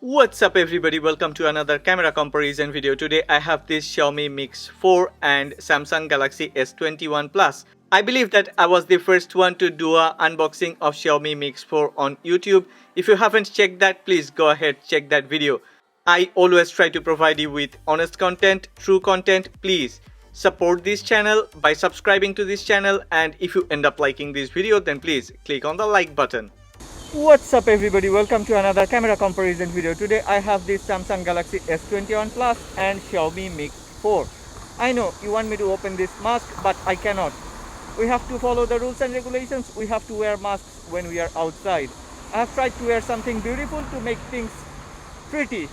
What's up everybody, welcome to another camera comparison video. Today I have this Xiaomi Mix 4 and Samsung Galaxy S21 Plus. I believe that I was the first one to do an unboxing of Xiaomi Mix 4 on YouTube. If you haven't checked that, please go ahead check that video. I always try to provide you with honest content, true content. Please support this channel by subscribing to this channel, and if you end up liking this video then please click on the like button. What's up everybody, welcome to another camera comparison video. Today I have this Samsung Galaxy S21 Plus and Xiaomi Mix 4. I know you want me to open this mask, but I cannot. We have to follow the rules and regulations. We have to wear masks when we are outside. I have tried to wear something beautiful to make things pretty.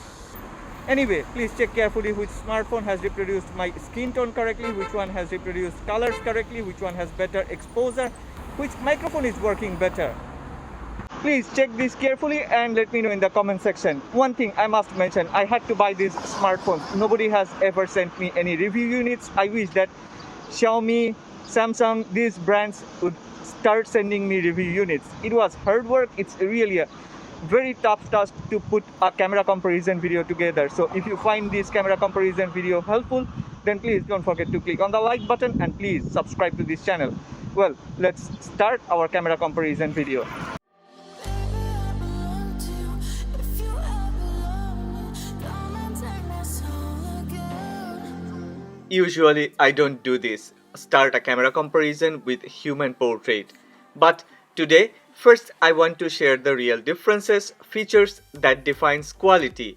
Anyway, please check carefully which smartphone has reproduced my skin tone correctly, which one has reproduced colors correctly, which one has better exposure, which microphone is working better. Please check this carefully and let me know in the comment section. One thing I must mention, I had to buy these smartphones. Nobody has ever sent me any review units. I wish that Xiaomi, Samsung, these brands would start sending me review units. It was hard work. It's really a very tough task to put a camera comparison video together. So if you find this camera comparison video helpful, then please don't forget to click on the like button and please subscribe to this channel. Well, let's start our camera comparison video. Usually I don't do this, start a camera comparison with human portrait. But today, first I want to share the real differences, features that defines quality.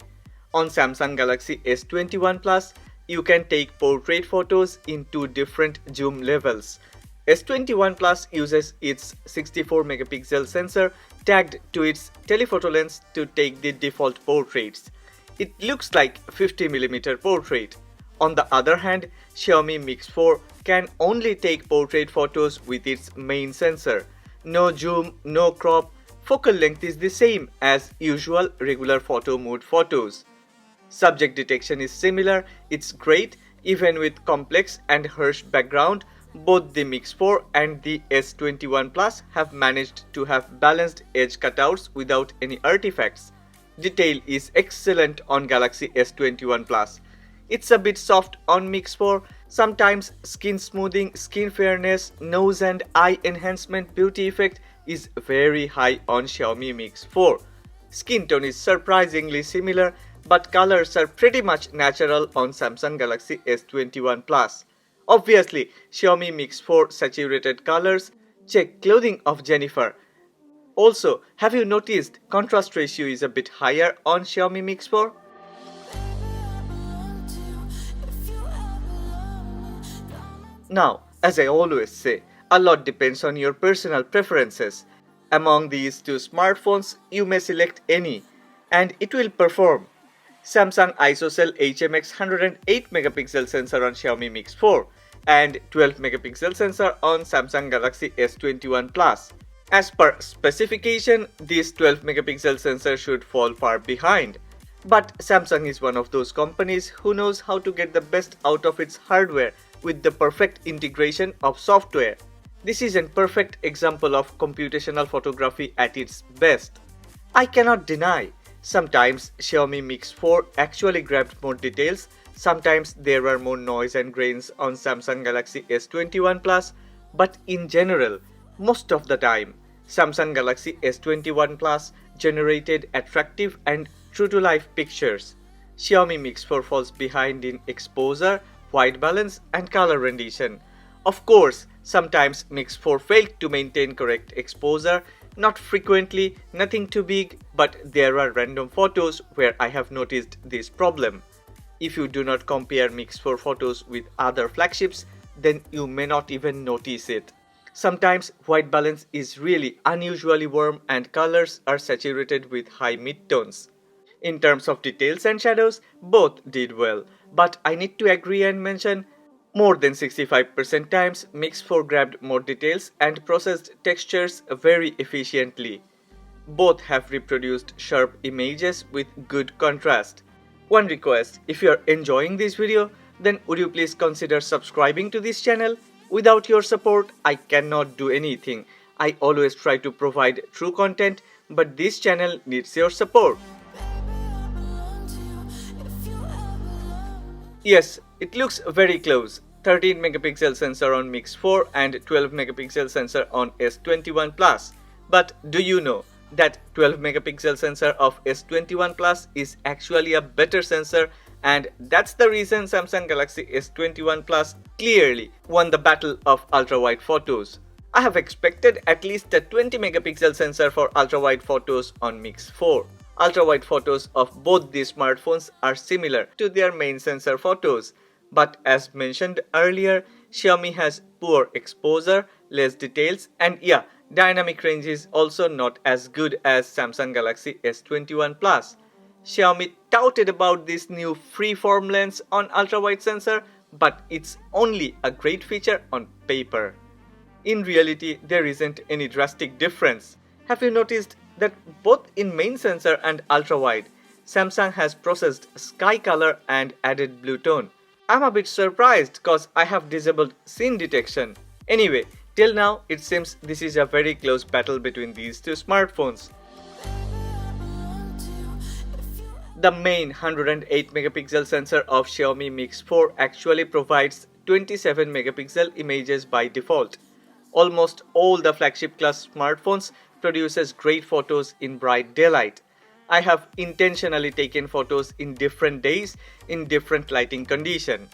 On Samsung Galaxy S21 Plus, you can take portrait photos in two different zoom levels. S21 Plus uses its 64 megapixel sensor tagged to its telephoto lens to take the default portraits. It looks like 50mm portrait. On the other hand, Xiaomi Mix 4 can only take portrait photos with its main sensor. No zoom, no crop, focal length is the same as usual regular photo mode photos. Subject detection is similar, it's great even with complex and harsh background. Both the Mix 4 and the S21 Plus have managed to have balanced edge cutouts without any artifacts. Detail is excellent on Galaxy S21 Plus. It's a bit soft on Mix 4, sometimes skin smoothing, skin fairness, nose and eye enhancement beauty effect is very high on Xiaomi Mix 4. Skin tone is surprisingly similar, but colors are pretty much natural on Samsung Galaxy S21 Plus. Obviously, Xiaomi Mix 4 saturated colors. Check clothing of Jennifer. Also, have you noticed contrast ratio is a bit higher on Xiaomi Mix 4? Now, as I always say, a lot depends on your personal preferences. Among these two smartphones, you may select any, and it will perform. Samsung ISOCELL HMX 108 megapixel sensor on Xiaomi Mix 4 and 12 megapixel sensor on Samsung Galaxy S21 Plus. As per specification, this 12 megapixel sensor should fall far behind. But Samsung is one of those companies who knows how to get the best out of its hardware with the perfect integration of software. This is a perfect example of computational photography at its best. I cannot deny, sometimes Xiaomi Mix 4 actually grabbed more details, sometimes there were more noise and grains on Samsung Galaxy S21 Plus, but in general, most of the time, Samsung Galaxy S21 Plus generated attractive and true-to-life pictures. Xiaomi Mix 4 falls behind in exposure, white balance and color rendition. Of course, sometimes Mix 4 failed to maintain correct exposure, not frequently, nothing too big, but there are random photos where I have noticed this problem. If you do not compare Mix 4 photos with other flagships, then you may not even notice it. Sometimes white balance is really unusually warm and colors are saturated with high midtones. In terms of details and shadows, both did well, but I need to agree and mention more than 65% times Mix 4 grabbed more details and processed textures very efficiently. Both have reproduced sharp images with good contrast. One request, if you are enjoying this video, then would you please consider subscribing to this channel? Without your support, I cannot do anything. I always try to provide true content, but this channel needs your support. Yes, it looks very close. 13 megapixel sensor on Mix 4 and 12 megapixel sensor on S21 Plus. But do you know that 12 megapixel sensor of S21 Plus is actually a better sensor, and that's the reason Samsung Galaxy S21 Plus clearly won the battle of ultra-wide photos. I have expected at least a 20 megapixel sensor for ultra-wide photos on Mix 4. Ultra-wide photos of both these smartphones are similar to their main sensor photos, but as mentioned earlier, Xiaomi has poor exposure, less details, and yeah, dynamic range is also not as good as Samsung Galaxy S21 Plus. Xiaomi touted about this new freeform lens on ultra-wide sensor, but it's only a great feature on paper. In reality, there isn't any drastic difference. Have you noticed that both in main sensor and ultra-wide, Samsung has processed sky color and added blue tone? I'm a bit surprised cause I have disabled scene detection. Anyway, till now it seems this is a very close battle between these two smartphones. The main 108 megapixel sensor of Xiaomi Mix 4 actually provides 27 megapixel images by default. Almost all the flagship class smartphones produces great photos in bright daylight. I have intentionally taken photos in different days in different lighting condition.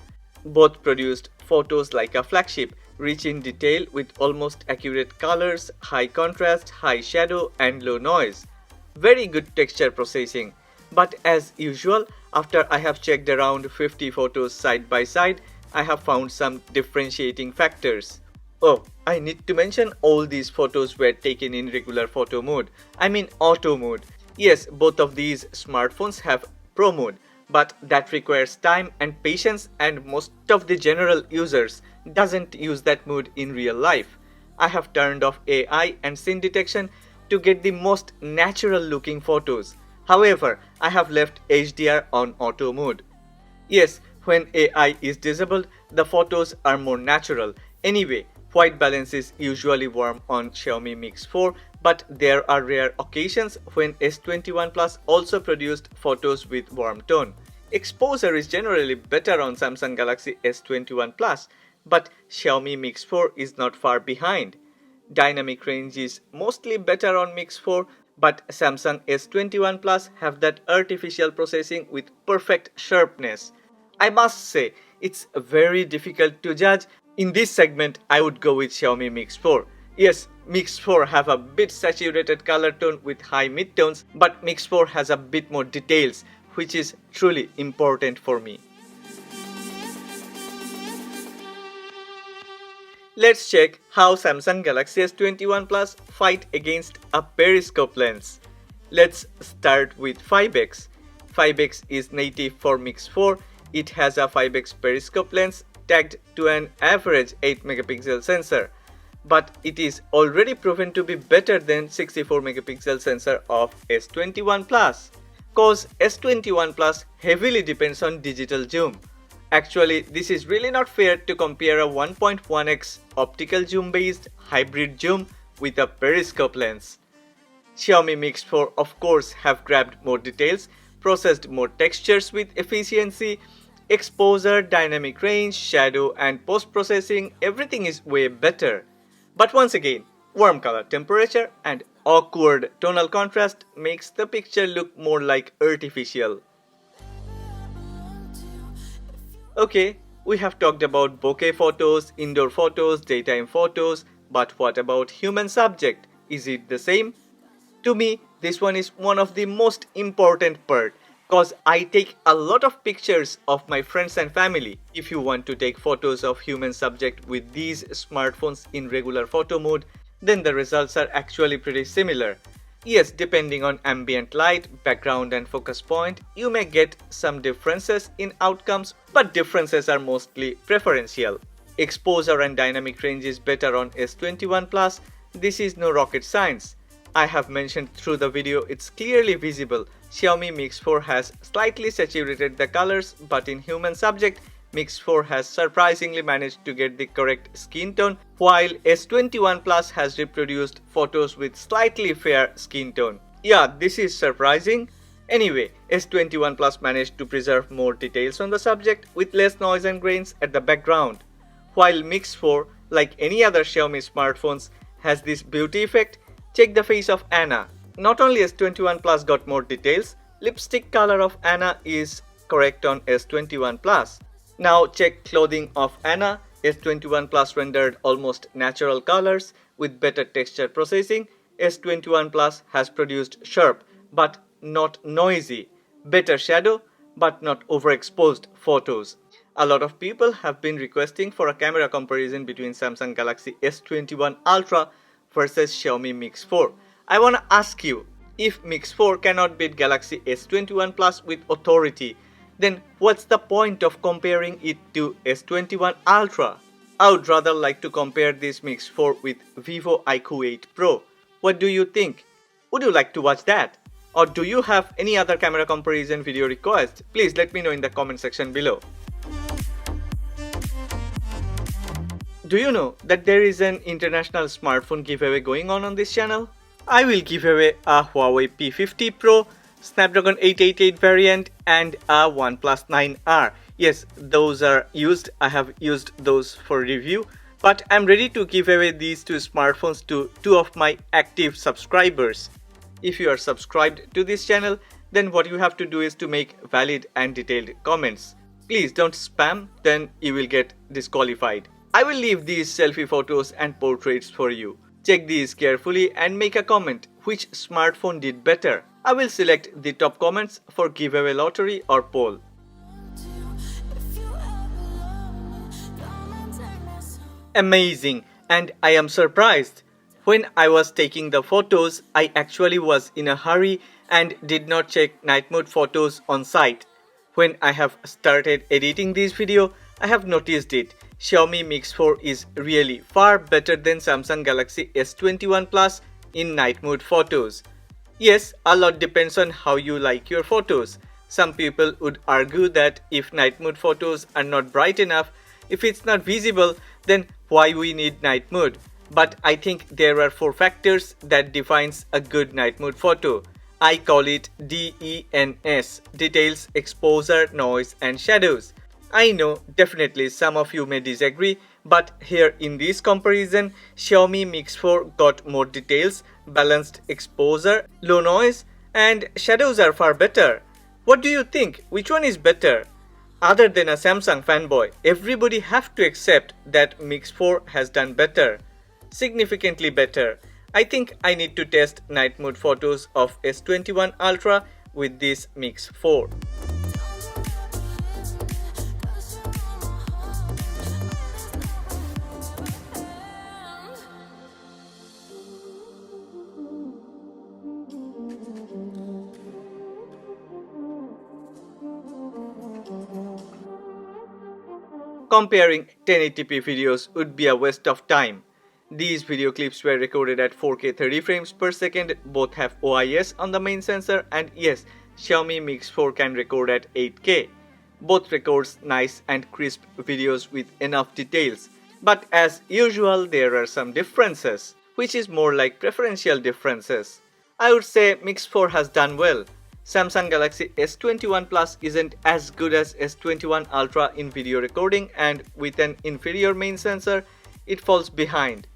Both produced photos like a flagship, rich in detail with almost accurate colors, high contrast, high shadow and low noise. Very good texture processing. But as usual, after I have checked around 50 photos side by side, I have found some differentiating factors. Oh, I need to mention all these photos were taken in regular photo mode. I mean auto mode. Yes, both of these smartphones have Pro mode, but that requires time and patience, and most of the general users doesn't use that mode in real life. I have turned off AI and scene detection to get the most natural looking photos. However, I have left HDR on auto mode. Yes, when AI is disabled, the photos are more natural. Anyway, white balance is usually warm on Xiaomi Mix 4, but there are rare occasions when S21 Plus also produced photos with warm tone. Exposure is generally better on Samsung Galaxy S21 Plus, but Xiaomi Mix 4 is not far behind. Dynamic range is mostly better on Mix 4, but Samsung S21 Plus have that artificial processing with perfect sharpness. I must say, it's very difficult to judge. In this segment, I would go with Xiaomi Mix 4. Yes, Mix 4 have a bit saturated color tone with high midtones, but Mix 4 has a bit more details, which is truly important for me. Let's check how Samsung Galaxy S21 Plus fight against a periscope lens. Let's start with 5x. 5x is native for Mix 4. It has a 5x periscope lens tagged to an average 8 megapixel sensor, but it is already proven to be better than 64 megapixel sensor of S21 Plus. Cause S21 Plus heavily depends on digital zoom. Actually, this is really not fair to compare a 1.1x optical zoom based hybrid zoom with a periscope lens. Xiaomi Mix 4 of course have grabbed more details, processed more textures with efficiency, exposure, dynamic range, shadow and post-processing, everything is way better. But once again, warm color temperature and awkward tonal contrast makes the picture look more like artificial. Okay, we have talked about bokeh photos, indoor photos, daytime photos, but what about human subject? Is it the same? To me, this one is one of the most important part, cause I take a lot of pictures of my friends and family. If you want to take photos of human subject with these smartphones in regular photo mode, then the results are actually pretty similar. Yes, depending on ambient light, background and focus point, you may get some differences in outcomes, but differences are mostly preferential. Exposure and dynamic range is better on S21 Plus. This is no rocket science. I have mentioned through the video, it's clearly visible. Xiaomi Mix 4 has slightly saturated the colors, but in human subject, Mix 4 has surprisingly managed to get the correct skin tone, while S21 Plus has reproduced photos with slightly fair skin tone. Yeah, this is surprising. Anyway, S21 Plus managed to preserve more details on the subject with less noise and grains at the background. While Mix 4, like any other Xiaomi smartphones, has this beauty effect, check the face of Anna. Not only S21 Plus got more details, lipstick color of Anna is correct on S21 Plus. Now check clothing of Anna. S21 Plus rendered almost natural colors with better texture processing. S21 Plus has produced sharp but not noisy, better shadow but not overexposed photos. A lot of people have been requesting for a camera comparison between Samsung Galaxy S21 Ultra versus Xiaomi Mix 4. I wanna ask you, if Mix 4 cannot beat Galaxy S21 Plus with authority, then what's the point of comparing it to S21 Ultra? I would rather like to compare this Mix 4 with Vivo iQOO 8 Pro. What do you think? Would you like to watch that? Or do you have any other camera comparison video request? Please let me know in the comment section below. Do you know that there is an international smartphone giveaway going on this channel? I will give away a Huawei P50 Pro, Snapdragon 888 variant and a OnePlus 9R. Yes, those are used. I have used those for review. But I'm ready to give away these two smartphones to two of my active subscribers. If you are subscribed to this channel, then what you have to do is to make valid and detailed comments. Please don't spam, then you will get disqualified. I will leave these selfie photos and portraits for you. Check these carefully and make a comment which smartphone did better. I will select the top comments for giveaway lottery or poll. Amazing, and I am surprised. When I was taking the photos, I actually was in a hurry and did not check night mode photos on site. When I have started editing this video, I have noticed it. Xiaomi Mix 4 is really far better than Samsung Galaxy S21 Plus in night mode photos. Yes, a lot depends on how you like your photos. Some people would argue that if night mode photos are not bright enough, if it's not visible, then why we need night mode? But I think there are 4 factors that defines a good night mode photo. I call it DENS: details, exposure, noise and shadows. I know definitely some of you may disagree, but here in this comparison, Xiaomi Mix 4 got more details, balanced exposure, low noise and shadows are far better. What do you think? Which one is better? Other than a Samsung fanboy, everybody have to accept that Mix 4 has done better. Significantly better. I think I need to test night mode photos of S21 Ultra with this Mix 4. Comparing 1080p videos would be a waste of time. These video clips were recorded at 4K 30 frames per second, both have OIS on the main sensor, and yes, Xiaomi Mix 4 can record at 8K. Both records nice and crisp videos with enough details. But as usual, there are some differences, which is more like preferential differences. I would say Mix 4 has done well. Samsung Galaxy S21 Plus isn't as good as S21 Ultra in video recording, and with an inferior main sensor, it falls behind.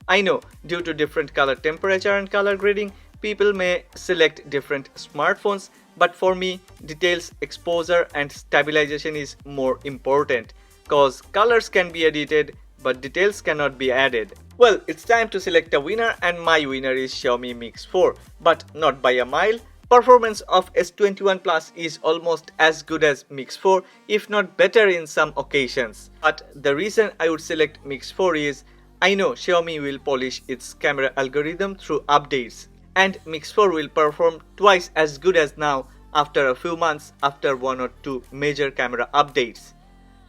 I know, due to different color temperature and color grading, people may select different smartphones, but for me, details, exposure and stabilization is more important, cause colors can be edited, but details cannot be added. Well, it's time to select a winner, and my winner is Xiaomi Mix 4, but not by a mile. Performance of S21 Plus is almost as good as Mix 4, if not better in some occasions. But the reason I would select Mix 4 is, I know Xiaomi will polish its camera algorithm through updates, and Mix 4 will perform twice as good as now after a few months after 1 or 2 major camera updates.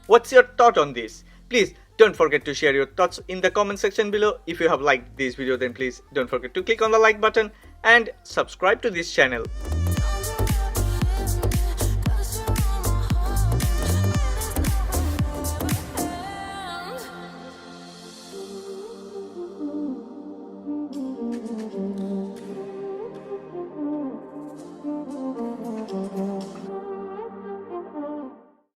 What's your thought on this? Please don't forget to share your thoughts in the comment section below. If you have liked this video, then please don't forget to click on the like button and subscribe to this channel.